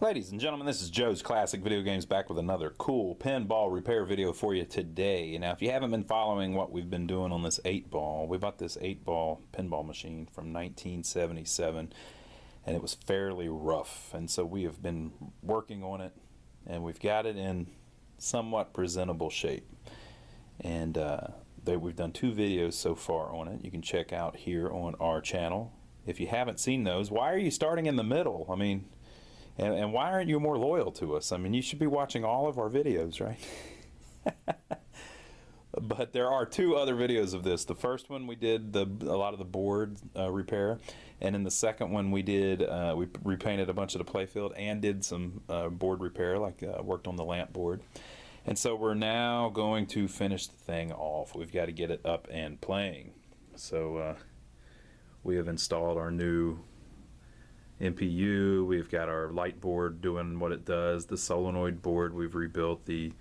Ladies and gentlemen, this is Joe's Classic Video Games back with another cool pinball repair video for you today. Now, if you haven't been following what we've been doing on this 8-ball, we bought this 8-ball pinball machine from 1977, and it was fairly rough. And so we have been working on it, and we've got it in somewhat presentable shape. And we've done 2 videos so far on it. You can check out here on our channel. If you haven't seen those, why are you starting in the middle? I mean, and why aren't you more loyal to us? I mean, you should be watching all of our videos, right? But there are 2 other videos of this. The first one we did a lot of the board repair, and in the second one we did we repainted a bunch of the Playfield and did some board repair, like worked on the lamp board. And so we're now going to finish the thing off. We've got to get it up and playing. So we have installed our new MPU, we've got our light board doing what it does, the solenoid board we've rebuilt, the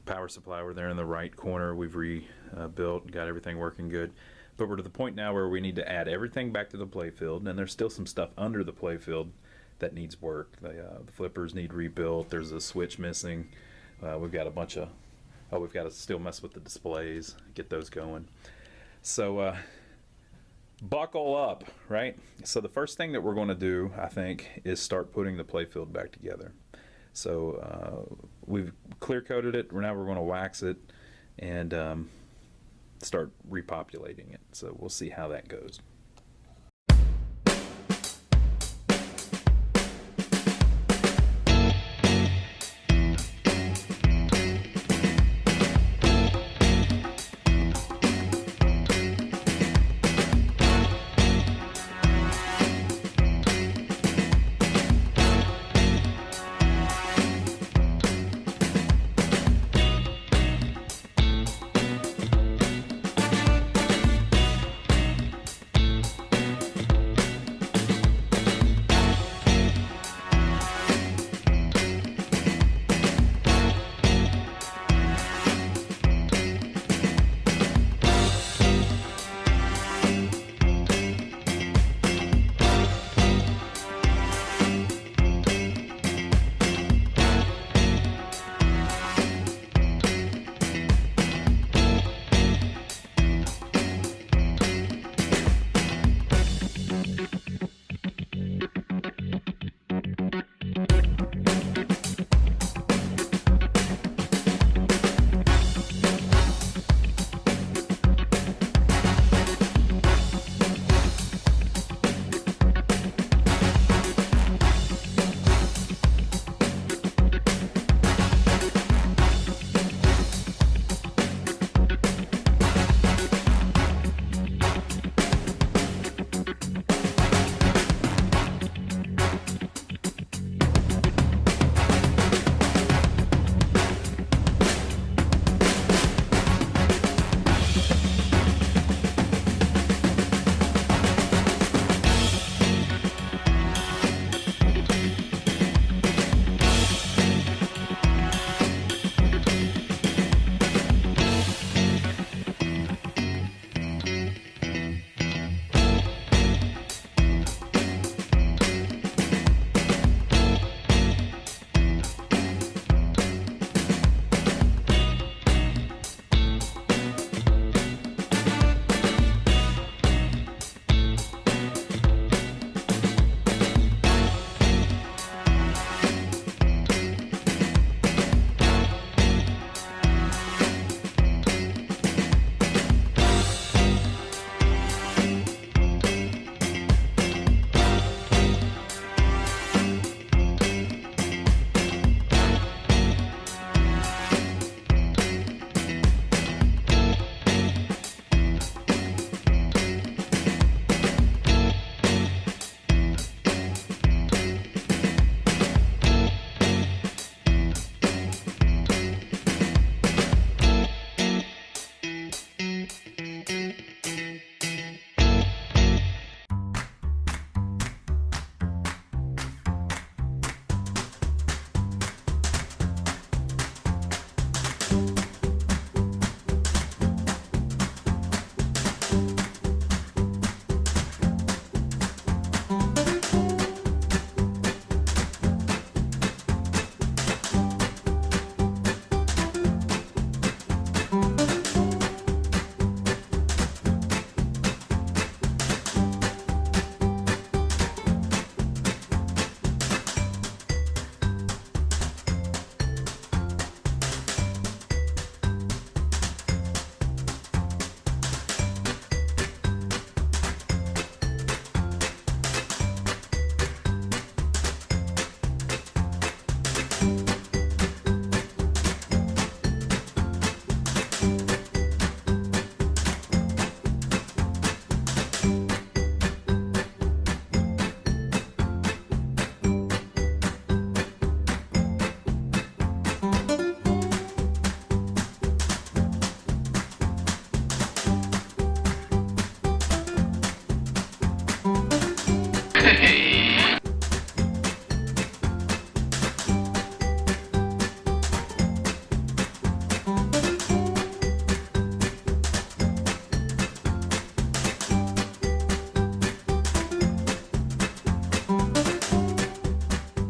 power supply over there in the right corner we've rebuilt, got everything working good. But we're to the point now where we need to add everything back to the Playfield, and there's still some stuff under the Playfield that needs work. The flippers need rebuilt, there's a switch missing, we've got a bunch of, we've got to still mess with the displays, get those going. So buckle up, right? So the first thing that we're going to do, I think, is start putting the Playfield back together. So we've clear coated it. Now we're going to wax it and start repopulating it. So we'll see how that goes.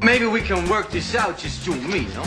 Maybe we can work this out, just you and me, no?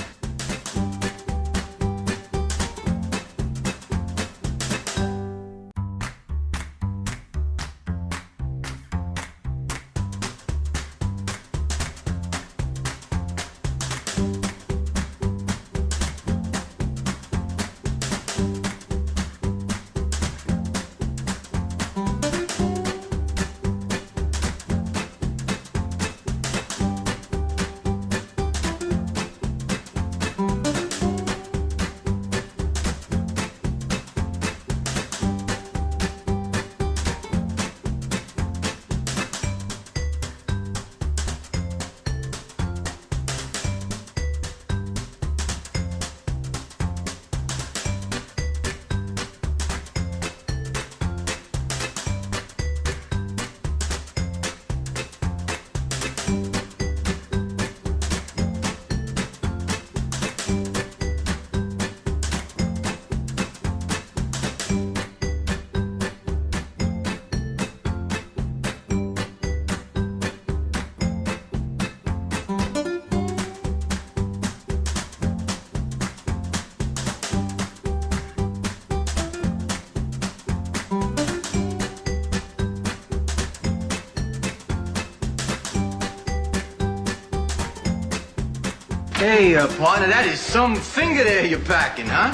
Hey, partner, that is some finger there you're packing, huh?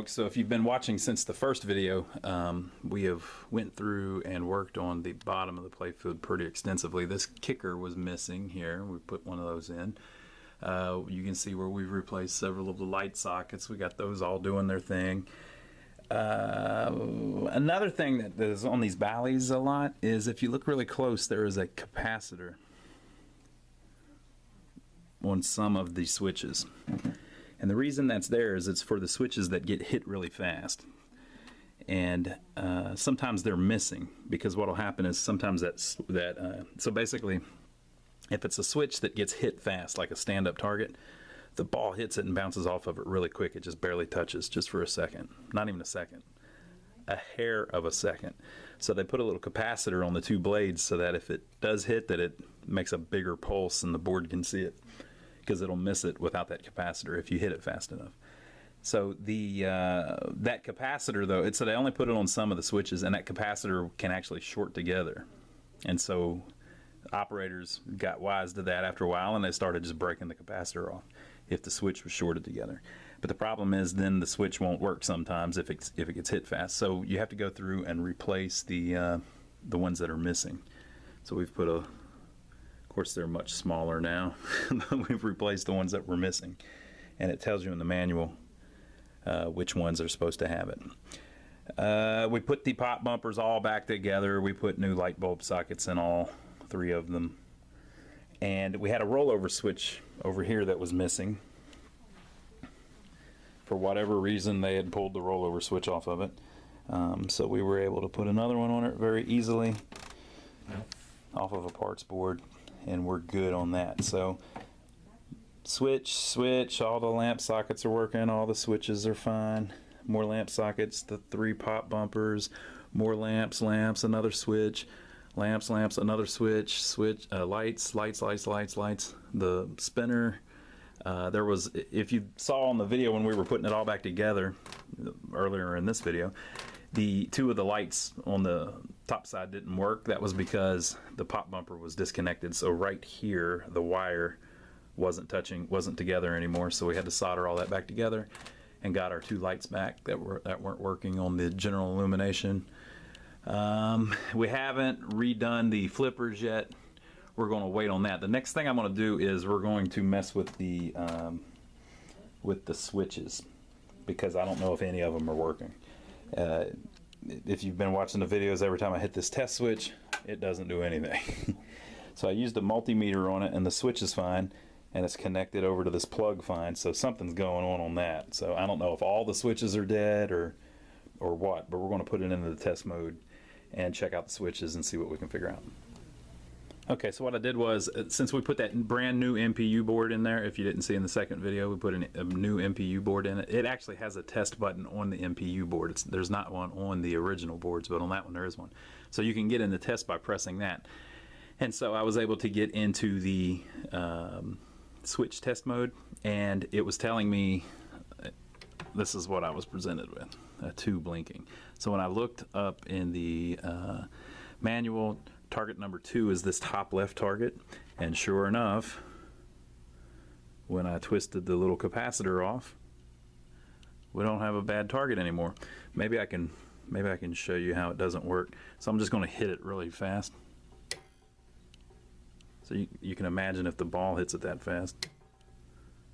folks. So if you've been watching since the first video, we have went through and worked on the bottom of the playfield pretty extensively. This kicker was missing here. We put one of those in. You can see where we've replaced several of the light sockets. We got those all doing their thing. Another thing that is on these Ballys a lot is if you look really close, there is a capacitor on some of the switches. And the reason that's there is it's for the switches that get hit really fast. And sometimes they're missing, because what will happen is sometimes so basically, if it's a switch that gets hit fast, like a stand-up target, the ball hits it and bounces off of it really quick. It just barely touches, just for a second. Not even a second. A hair of a second. So they put a little capacitor on the two blades so that if it does hit, that it makes a bigger pulse and the board can see it, because it'll miss it without that capacitor if you hit it fast enough. So that capacitor, though, so they only put it on some of the switches, and that capacitor can actually short together. And so operators got wise to that after a while, and they started just breaking the capacitor off if the switch was shorted together. But the problem is then the switch won't work sometimes if it gets hit fast. So you have to go through and replace the ones that are missing. So we've put of course they're much smaller now. We've replaced the ones that were missing, and it tells you in the manual which ones are supposed to have it. We put the pop bumpers all back together. We put new light bulb sockets in all three of them, and we had a rollover switch over here that was missing. For whatever reason, they had pulled the rollover switch off of it, so we were able to put another one on it very easily off of a parts board, and we're good on that. So switch, all the lamp sockets are working, all the switches are fine. More lamp sockets, the 3 pop bumpers, more lamps, another switch, lamps, another switch, lights. The spinner, there was, if you saw on the video when we were putting it all back together earlier in this video, the 2 of the lights on the top side didn't work. That was because the pop bumper was disconnected. So right here, the wire wasn't together anymore. So we had to solder all that back together and got our 2 lights back that weren't working on the general illumination. We haven't redone the flippers yet. We're going to wait on that. The next thing I'm going to do is we're going to mess with the switches, because I don't know if any of them are working. If you've been watching the videos, every time I hit this test switch, it doesn't do anything. So I used a multimeter on it, and the switch is fine, and it's connected over to this plug fine, so something's going on that. So I don't know if all the switches are dead or what, but we're going to put it into the test mode and check out the switches and see what we can figure out. Okay, so what I did was, since we put that brand new MPU board in there, if you didn't see in the second video, we put a new MPU board in it. It actually has a test button on the MPU board. There's not one on the original boards, but on that one there is one. So you can get in the test by pressing that. And so I was able to get into the switch test mode, and it was telling me this is what I was presented with, 2 blinking. So when I looked up in the manual, target number 2 is this top left target, and sure enough, when I twisted the little capacitor off, we don't have a bad target anymore. Maybe I can show you how it doesn't work. So I'm just going to hit it really fast. So you can imagine if the ball hits it that fast,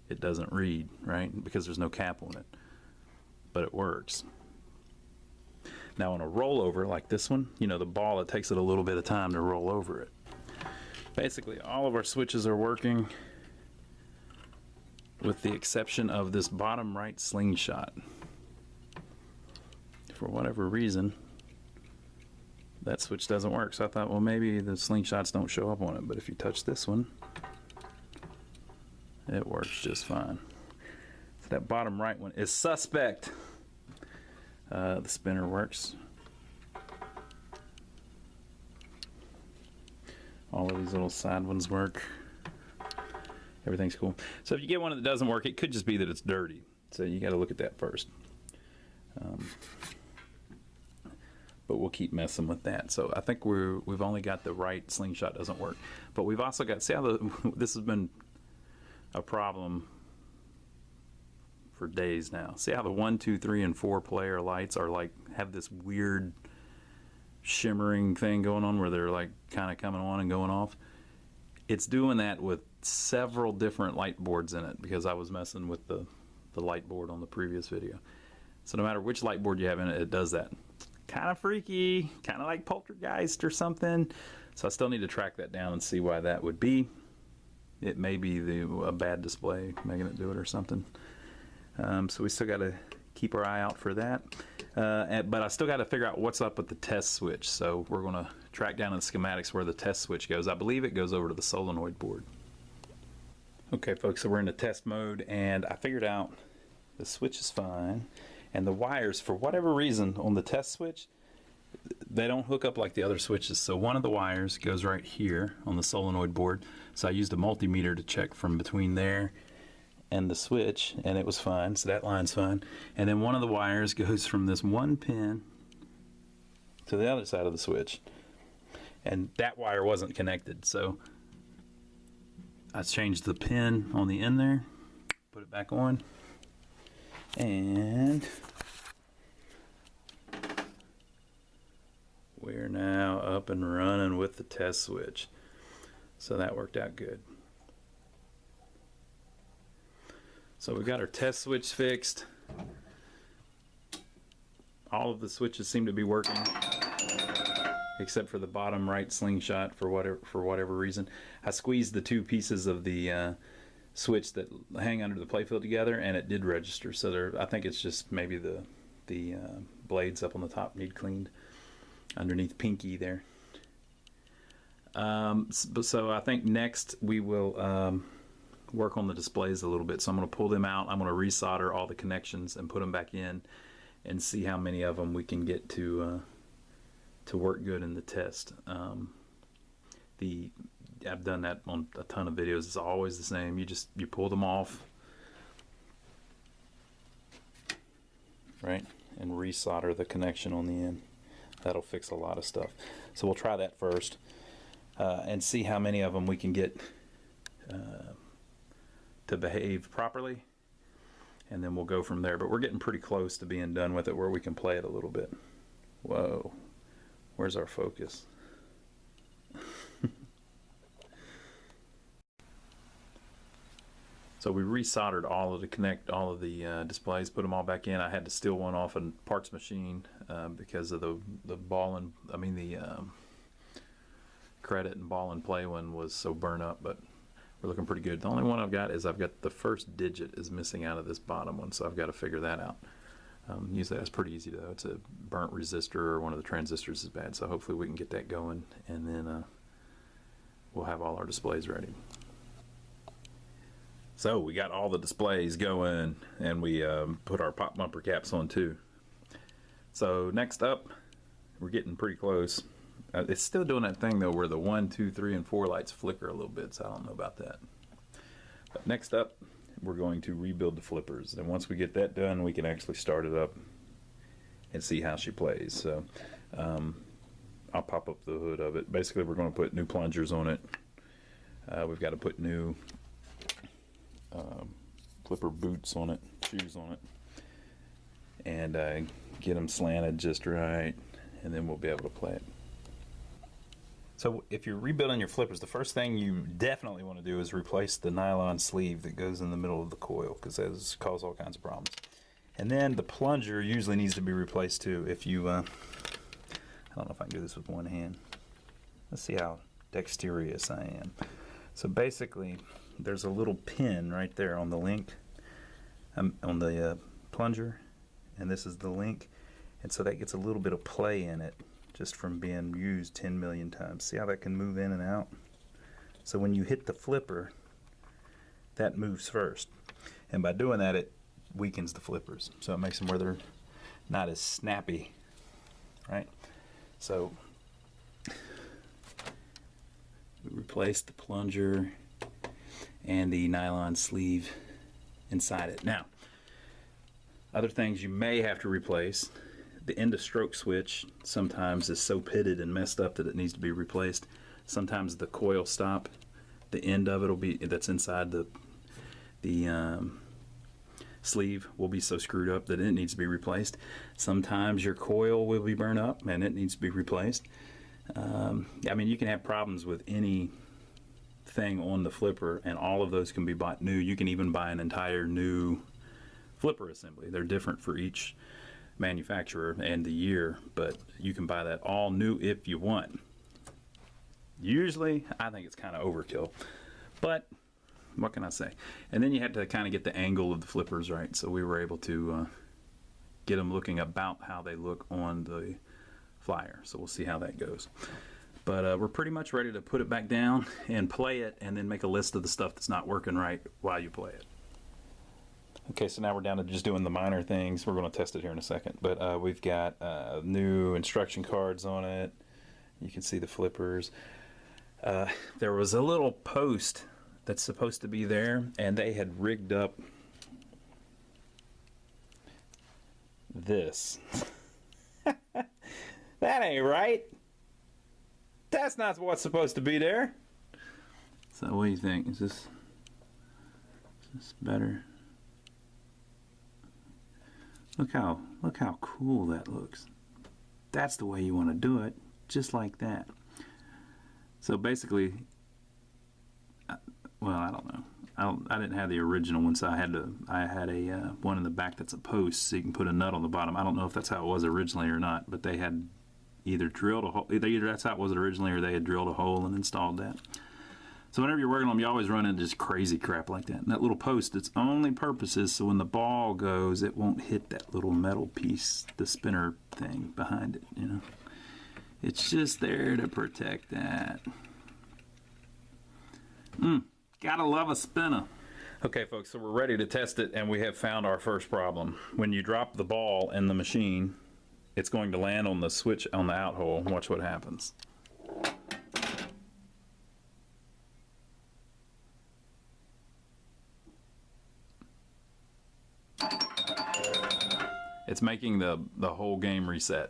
it doesn't read, right? Because there's no cap on it. But it works. Now on a rollover like this one, you know, the ball, it takes it a little bit of time to roll over it. Basically all of our switches are working with the exception of this bottom right slingshot. For whatever reason, that switch doesn't work. So I thought, well, maybe the slingshots don't show up on it, but if you touch this one, it works just fine. So that bottom right one is suspect. The spinner works. All of these little side ones work. Everything's cool. So if you get one that doesn't work, it could just be that it's dirty. So you got to look at that first. But we'll keep messing with that. So I think we've only got the right slingshot doesn't work. But we've also got, see how this has been a problem for days now. See how the 1, 2, 3, and 4 player lights are like, have this weird shimmering thing going on where they're like kind of coming on and going off? It's doing that with several different light boards in it because I was messing with the light board on the previous video. So no matter which light board you have in it, it does that. Kind of freaky, kind of like poltergeist or something. So I still need to track that down and see why that would be. It may be a bad display making it do it or something. So we still got to keep our eye out for that. But I still got to figure out what's up with the test switch. So we're going to track down in the schematics where the test switch goes. I believe it goes over to the solenoid board. Okay folks, so we're in the test mode and I figured out the switch is fine. And the wires, for whatever reason, on the test switch, they don't hook up like the other switches. So one of the wires goes right here on the solenoid board. So I used a multimeter to check from between there and the switch, and it was fine. So that line's fine. And then one of the wires goes from this one pin to the other side of the switch. And that wire wasn't connected. So I changed the pin on the end there, put it back on, and we're now up and running with the test switch. So that worked out good. So we've got our test switch fixed. All of the switches seem to be working except for the bottom right slingshot for whatever reason. I squeezed the two pieces of the switch that hang under the playfield together and it did register. So I think it's just maybe the blades up on the top need cleaned underneath pinky there. So I think next we will work on the displays a little bit. So I'm going to pull them out. I'm going to resolder all the connections and put them back in and see how many of them we can get to work good in the test. I've done that on a ton of videos. It's always the same. You pull them off, right, and resolder the connection on the end. That'll fix a lot of stuff. So we'll try that first and see how many of them we can get to behave properly, and then we'll go from there. But we're getting pretty close to being done with it where we can play it a little bit. Whoa, where's our focus? So we resoldered all of the displays, put them all back in. I had to steal one off a parts machine because of the ball and credit and ball and play one was so burnt up, but we're looking pretty good. The only one I've got the first digit is missing out of this bottom one, so I've got to figure that out. Usually that's pretty easy though. It's a burnt resistor or one of the transistors is bad, so hopefully we can get that going, and then we'll have all our displays ready. So we got all the displays going, and we put our pop bumper caps on too. So next up, we're getting pretty close. It's still doing that thing though where the 1, 2, 3, and 4 lights flicker a little bit, so I don't know about that. But next up, we're going to rebuild the flippers, and once we get that done, we can actually start it up and see how she plays. So I'll pop up the hood of it. Basically, we're going to put new plungers on it. We've got to put new flipper boots on it, shoes on it, and get them slanted just right, and then we'll be able to play it. So if you're rebuilding your flippers, the first thing you definitely want to do is replace the nylon sleeve that goes in the middle of the coil, because those cause all kinds of problems. And then the plunger usually needs to be replaced too. If you I don't know if I can do this with one hand. Let's see how dexterous I am. So basically there's a little pin right there on the link, on the plunger, and this is the link, and so that gets a little bit of play in it just from being used 10 million times. See how that can move in and out? So when you hit the flipper, that moves first, and by doing that it weakens the flippers, so it makes them where they're not as snappy, right? So we replaced the plunger and the nylon sleeve inside it. Now, other things you may have to replace: the end of stroke switch sometimes is so pitted and messed up that it needs to be replaced. Sometimes the coil stop, the end of it will be, that's inside the sleeve will be so screwed up that it needs to be replaced. Sometimes your coil will be burned up and it needs to be replaced. I mean, you can have problems with any thing on the flipper, and all of those can be bought new. You can even buy an entire new flipper assembly. They're different for each manufacturer and the year, but you can buy that all new if you want. Usually, I think it's kind of overkill, but what can I say? And then you have to kind of get the angle of the flippers right, so we were able to get them looking about how they look on the flyer. So we'll see how that goes. But we're pretty much ready to put it back down and play it, and then make a list of the stuff that's not working right while you play it. Okay, so now we're down to just doing the minor things. We're going to test it here in a second. But we've got new instruction cards on it. You can see the flippers. There was a little post that's supposed to be there, and they had rigged up this. That ain't right. That's not what's supposed to be there. So what do you think? Is this better? Look how cool that looks. That's the way you want to do it, just like that. So basically, well, I don't know. I didn't have the original one, so I had a one in the back that's a post, so you can put a nut on the bottom. I don't know if that's how it was originally or not, but they had either drilled a hole. Either that's how it was originally, or they had drilled a hole and installed that. So whenever you're working on them, you always run into just crazy crap like that. And that little post, its only purpose is so when the ball goes, it won't hit that little metal piece, the spinner thing behind it. You know, it's just there to protect that. Gotta love a spinner. Okay, folks, so we're ready to test it, and we have found our first problem. When you drop the ball in the machine, it's going to land on the switch on the out hole. Watch what happens. It's making the whole game reset.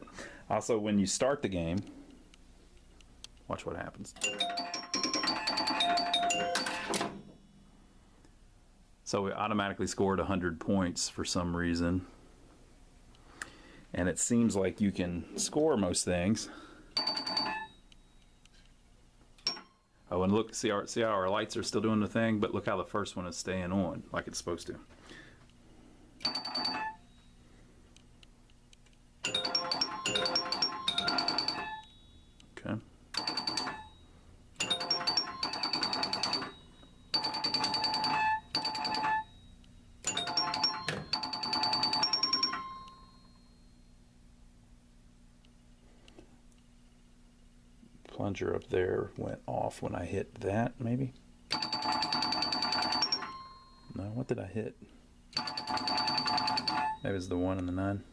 Also, when you start the game, watch what happens. So we automatically scored 100 points for some reason. And it seems like you can score most things. Oh, and look, see how our lights are still doing the thing, but look how the first one is staying on like it's supposed to. Okay. Plunger up there went off when I hit that, maybe? No, what did I hit? Maybe it's the 1 and the 9.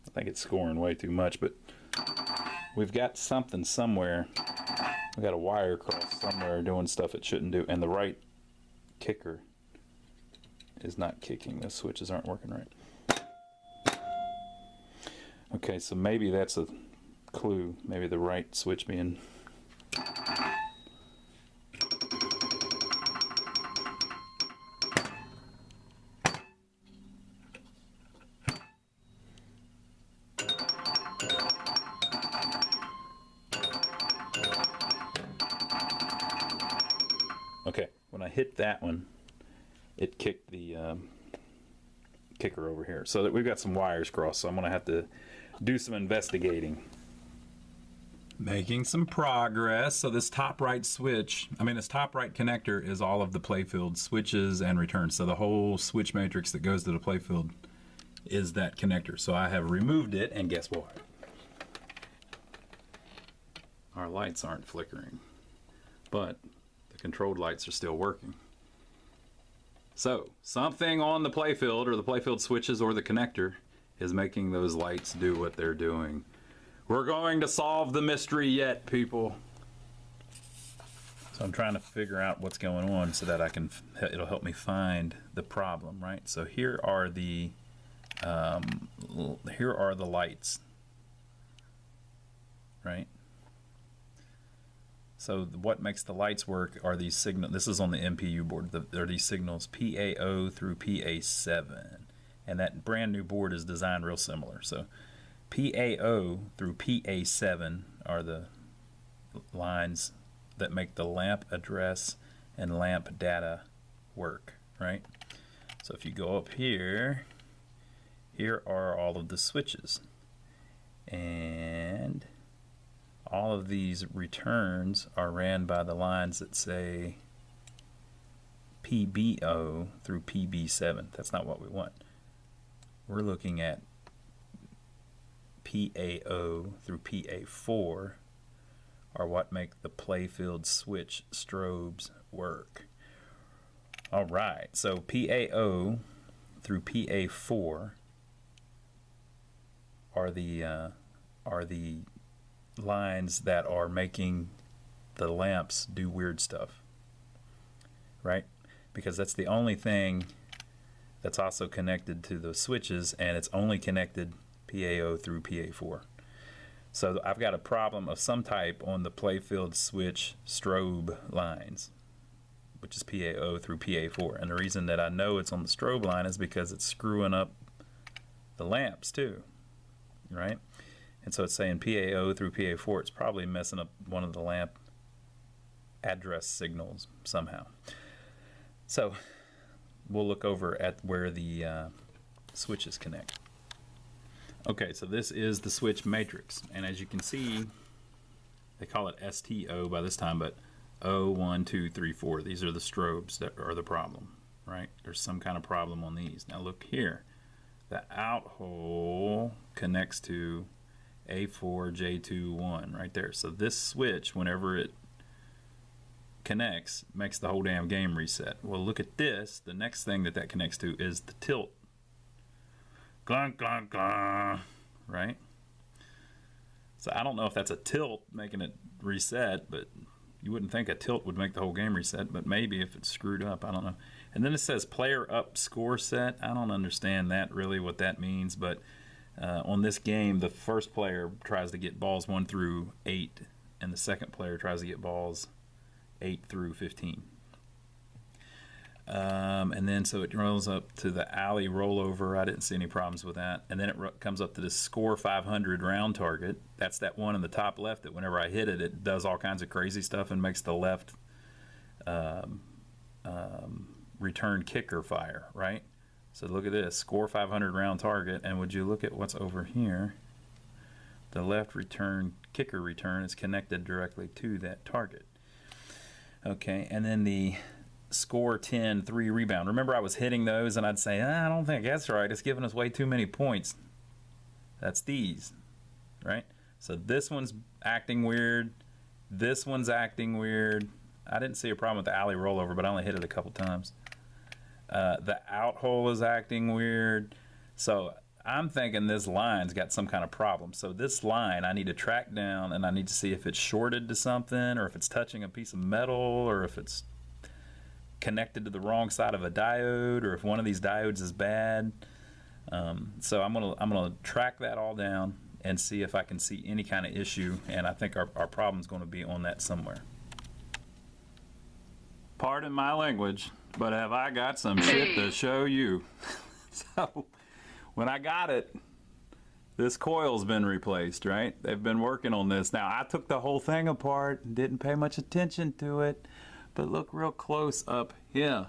I think it's scoring way too much, but we've got something somewhere. We got a wire across somewhere doing stuff it shouldn't do, and the right kicker is not kicking. The switches aren't working right. Okay, so maybe that's a clue. Maybe the right switch being... Okay, when I hit that one, it kicked the kicker over here. So that we've got some wires crossed, so I'm going to have to do some investigating. Making some progress. So this top right switch, this top right connector is all of the Playfield switches and returns. So the whole switch matrix that goes to the Playfield is that connector. So I have removed it, and guess what? Our lights aren't flickering, but controlled lights are still working. So something on the Playfield or the Playfield switches or the connector is making those lights do what they're doing. We're going to solve the mystery yet, people. So I'm trying to figure out what's going on so that it'll help me find the problem, right? So here are the lights, right? So what makes the lights work are these signals. This is on the MPU board. There are these signals PA0 through PA7, and that brand new board is designed real similar. So PA0 through PA7 are the lines that make the lamp address and lamp data work, right? So if you go up here, here are all of the switches, and all of these returns are ran by the lines that say PB0 through PB7. That's not what we want. We're looking at PA0 through PA4 are what make the Playfield switch strobes work. All right, so PA0 through PA4 are the lines that are making the lamps do weird stuff, right? Because that's the only thing that's also connected to the switches, and it's only connected PA0 through PA4. So I've got a problem of some type on the Playfield switch strobe lines, which is PA0 through PA4. And the reason that I know it's on the strobe line is because it's screwing up the lamps too, right? And so it's saying PA0 through PA4. It's probably messing up one of the lamp address signals somehow. So we'll look over at where the switches connect. Okay, so this is the switch matrix, and as you can see, they call it STO by this time, but 0, 1, 2, 3, 4. These are the strobes that are the problem, right? There's some kind of problem on these. Now look here. The out hole connects to A4J21 right there. So this switch, whenever it connects, makes the whole damn game reset. Well, look at this. The next thing that connects to is the tilt. Glunk, glunk, glunk, right? So I don't know if that's a tilt making it reset, but you wouldn't think a tilt would make the whole game reset, but maybe if it's screwed up, I don't know. And then it says player up score set. I don't understand that really, what that means, but on this game, the first player tries to get balls 1 through 8, and the second player tries to get balls 8 through 15. And then so it rolls up to the alley rollover. I didn't see any problems with that. And then it comes up to the score 500 round target. That's that one in the top left that whenever I hit it, it does all kinds of crazy stuff and makes the left return kicker fire, right? So look at this, score 500 round target, and would you look at what's over here? The left return kicker return is connected directly to that target. Okay, and then the score 10 3 rebound. Remember, I was hitting those and I'd say, I don't think that's right, it's giving us way too many points. That's these, right? So this one's acting weird, this one's acting weird. I didn't see a problem with the alley rollover, but I only hit it a couple times. The out hole is acting weird. So I'm thinking this line's got some kind of problem. So this line I need to track down, and I need to see if it's shorted to something, or if it's touching a piece of metal, or if it's connected to the wrong side of a diode, or if one of these diodes is bad. So I'm gonna track that all down and see if I can see any kind of issue, and I think our problem's going to be on that somewhere. Pardon my language, but have I got some shit to show you? So when I got it, this coil's been replaced, right? They've been working on this. Now I took the whole thing apart and didn't pay much attention to it, but look real close up here.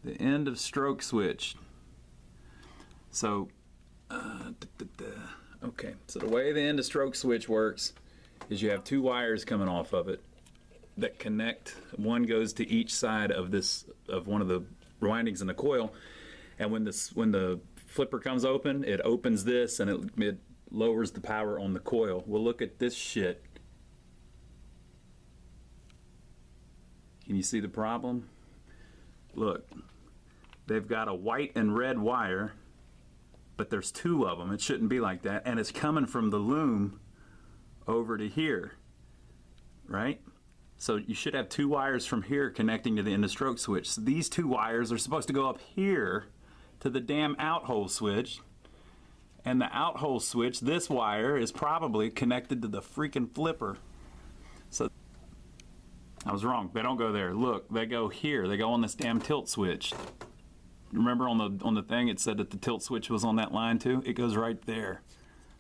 The end of stroke switch. So okay, so the way the end of stroke switch works is you have two wires coming off of it that connect. One goes to each side of one of the windings in the coil, and when the flipper comes open, it opens this and it lowers the power on the coil. Well, look at this shit. Can you see the problem? Look, they've got a white and red wire, but there's two of them. It shouldn't be like that, and it's coming from the loom over to here, right? So you should have 2 wires from here connecting to the end of stroke switch. So these 2 wires are supposed to go up here to the damn out-hole switch. And the out-hole switch, this wire, is probably connected to the freaking flipper. So I was wrong. They don't go there. Look, they go here. They go on this damn tilt switch. Remember on the thing it said that the tilt switch was on that line too? It goes right there.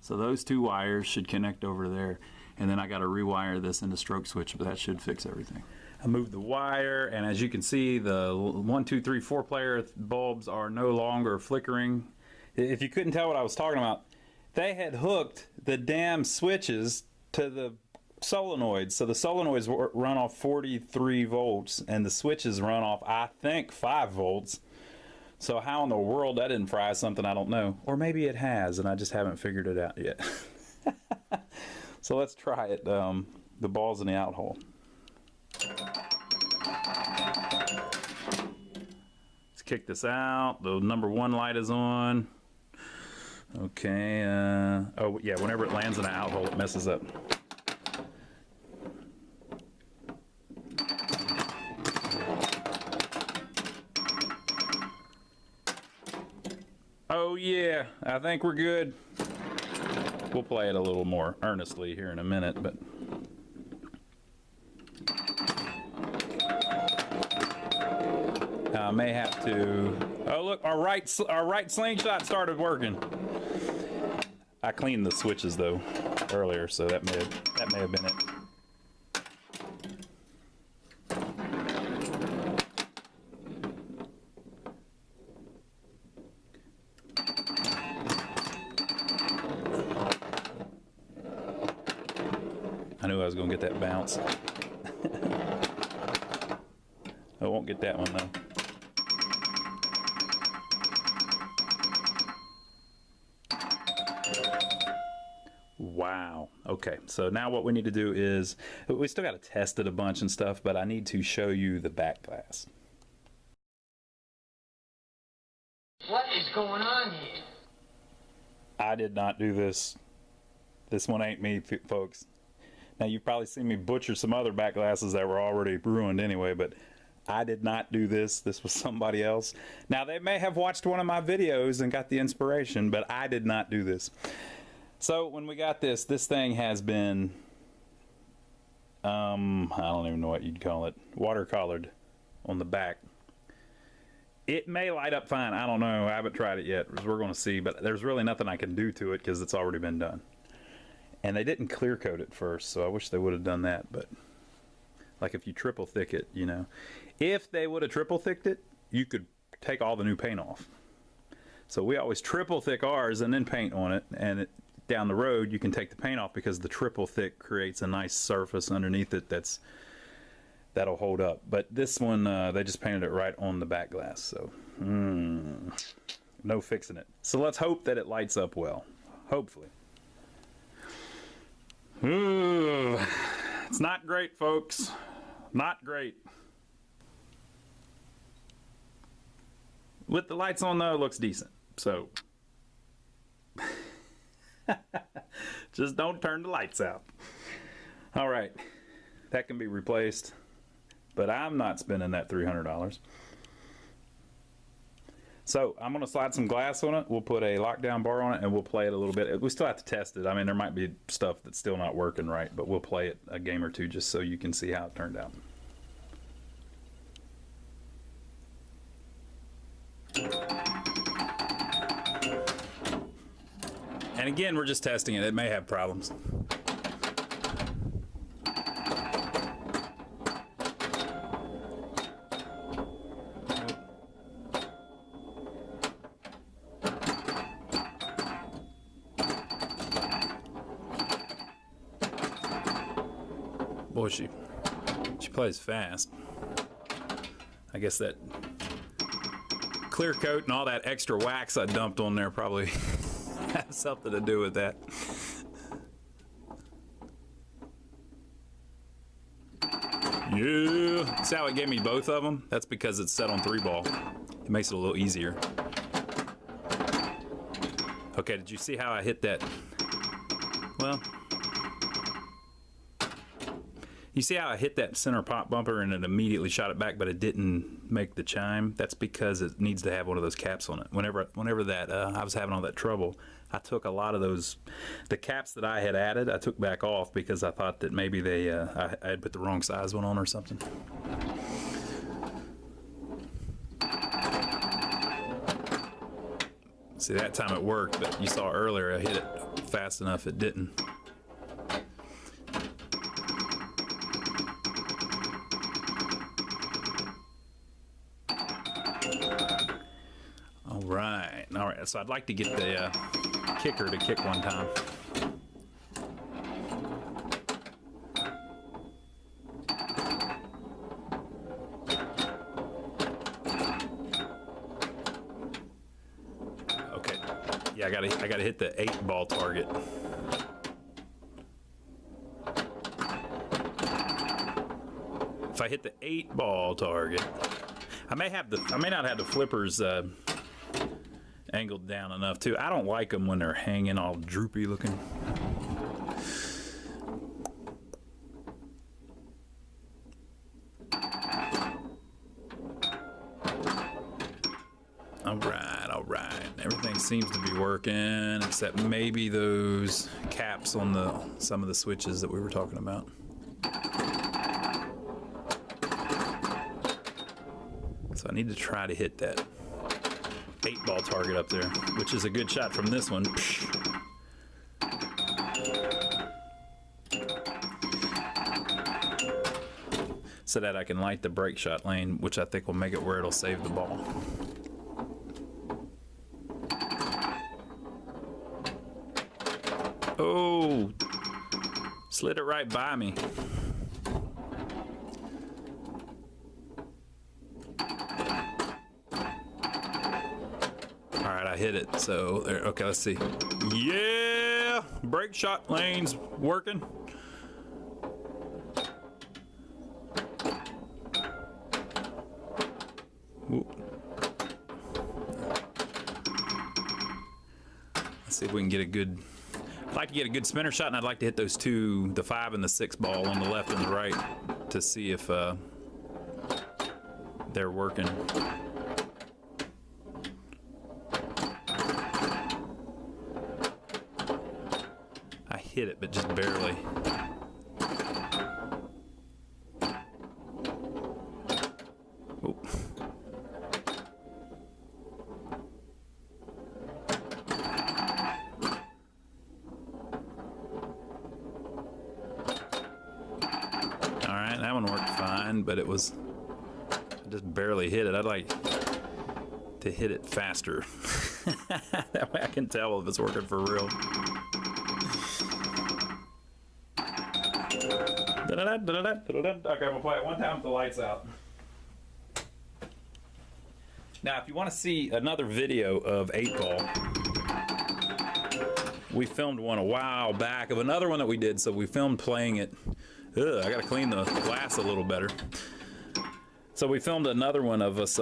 So those 2 wires should connect over there. And then I got to rewire this into stroke switch, but that should fix everything. I moved the wire, and as you can see, the 1, 2, 3, 4 player bulbs are no longer flickering. If you couldn't tell what I was talking about, they had hooked the damn switches to the solenoids. So the solenoids run off 43 volts, and the switches run off, I think, 5 volts. So how in the world that didn't fry something, I don't know. Or maybe it has, and I just haven't figured it out yet. So let's try it, the balls in the out hole. Let's kick this out. The number 1 light is on. Okay, oh yeah, whenever it lands in an out hole, it messes up. Oh yeah, I think we're good. We'll play it a little more earnestly here in a minute, but I may have to. Oh look, our right slingshot started working. I cleaned the switches though earlier, so that may have been it. I knew I was going to get that bounce. I won't get that one though. Wow. Okay, so now what we need to do is, we still got to test it a bunch and stuff, but I need to show you the Backglass. What is going on here? I did not do this. This one ain't me, folks. Now you've probably seen me butcher some other Backglasses that were already ruined anyway, but I did not do this. This was somebody else. Now they may have watched one of my videos and got the inspiration, but I did not do this. So when we got this thing has been, I don't even know what you'd call it, watercolored on the back. It may light up fine. I don't know. I haven't tried it yet. We're going to see, but there's really nothing I can do to it because it's already been done. And they didn't clear coat it first, so I wish they would have done that. But like if you triple thick it, you know, if they would have triple thicked it, you could take all the new paint off. So we always triple thick ours and then paint on it, and down the road you can take the paint off because the triple thick creates a nice surface underneath it that'll hold up. But this one they just painted it right on the Backglass, so no fixing it. So let's hope that it lights up well, hopefully. Ooh, it's not great, folks. Not great. With the lights on though, it looks decent. So just don't turn the lights out. All right, that can be replaced, but I'm not spending that $300. So I'm gonna slide some glass on it. We'll put a lockdown bar on it and we'll play it a little bit. We still have to test it. I mean, there might be stuff that's still not working right, but we'll play it a game or two just so you can see how it turned out. And again, we're just testing it. It may have problems. Boy, she plays fast. I guess that clear coat and all that extra wax I dumped on there probably has something to do with that. Yeah, see how it gave me both of them? That's because it's set on 3-ball. It makes it a little easier. Okay, did you see how I hit that? Well, You see how I hit that center pop bumper and it immediately shot it back, but it didn't make the chime? That's because it needs to have one of those caps on it. Whenever that I was having all that trouble, I took a lot of those, the caps that I had added, I took back off because I thought that maybe I had put the wrong size one on or something. See, that time it worked, but you saw earlier I hit it fast enough it didn't. All right, so I'd like to get the kicker to kick one time. Okay, yeah, I gotta hit the 8-ball target. If I hit the 8-ball target, I may not have the flippers angled down enough too. I don't like them when they're hanging all droopy looking. All right. Everything seems to be working except maybe those caps on some of the switches that we were talking about. So I need to try to hit that 8-ball target up there, which is a good shot from this one. So that I can light the brake shot lane, which I think will make it where it'll save the ball. Oh, slid it right by me. I hit it, so there. Okay, let's see. Yeah, brake shot lane's working. Ooh. Let's see if we can get a good. I'd like to get a good spinner shot, and I'd like to hit those two, the 5 and the 6 ball on the left and the right, to see if they're working. Hit it, but just barely. Oh. All right, that one worked fine, but it was, I just barely hit it. I'd like to hit it faster. That way I can tell if it's working for real. Okay, we'll play it one time with the lights out. Now, if you want to see another video of 8-ball, we filmed one a while back of another one that we did, so we filmed playing it. I gotta clean the glass a little better. So we filmed another one of us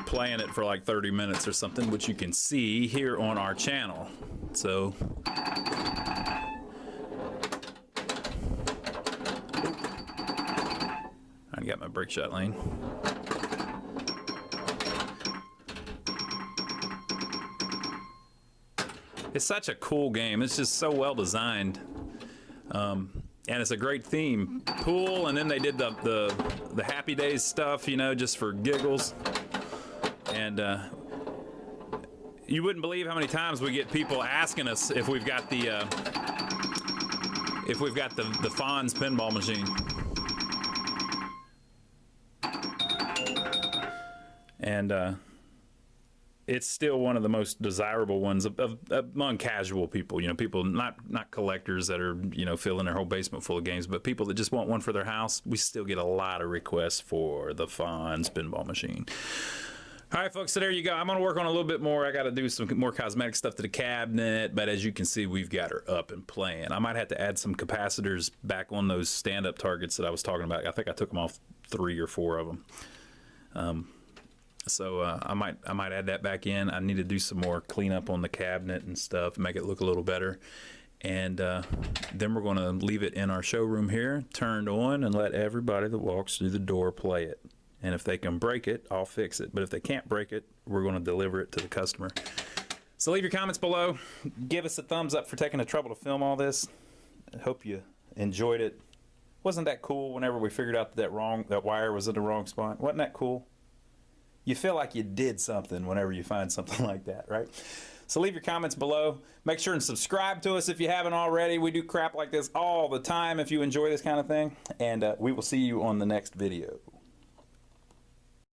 playing it for like 30 minutes or something, which you can see here on our channel. So I got my brake shot lane. It's such a cool game. It's just so well designed, and it's a great theme. Pool, and then they did the Happy Days stuff, you know, just for giggles. And you wouldn't believe how many times we get people asking us if we've got the Fonz pinball machine. And it's still one of the most desirable ones among casual people. You know, people not collectors that are, you know, filling their whole basement full of games, but people that just want one for their house. We still get a lot of requests for the Fonz pinball machine. All right, folks, so there you go. I'm going to work on a little bit more. I got to do some more cosmetic stuff to the cabinet, but as you can see, we've got her up and playing. I might have to add some capacitors back on those stand-up targets that I was talking about. I think I took them off 3 or 4 of them. So I might add that back in. I need to do some more cleanup on the cabinet and stuff, make it look a little better. And then we're going to leave it in our showroom here, turned on, and let everybody that walks through the door play it. And if they can break it, I'll fix it. But if they can't break it, we're going to deliver it to the customer. So leave your comments below. Give us a thumbs up for taking the trouble to film all this. I hope you enjoyed it. Wasn't that cool whenever we figured out that wire was in the wrong spot? Wasn't that cool? You feel like you did something whenever you find something like that, right? So leave your comments below. Make sure and subscribe to us if you haven't already. We do crap like this all the time if you enjoy this kind of thing. And we will see you on the next video.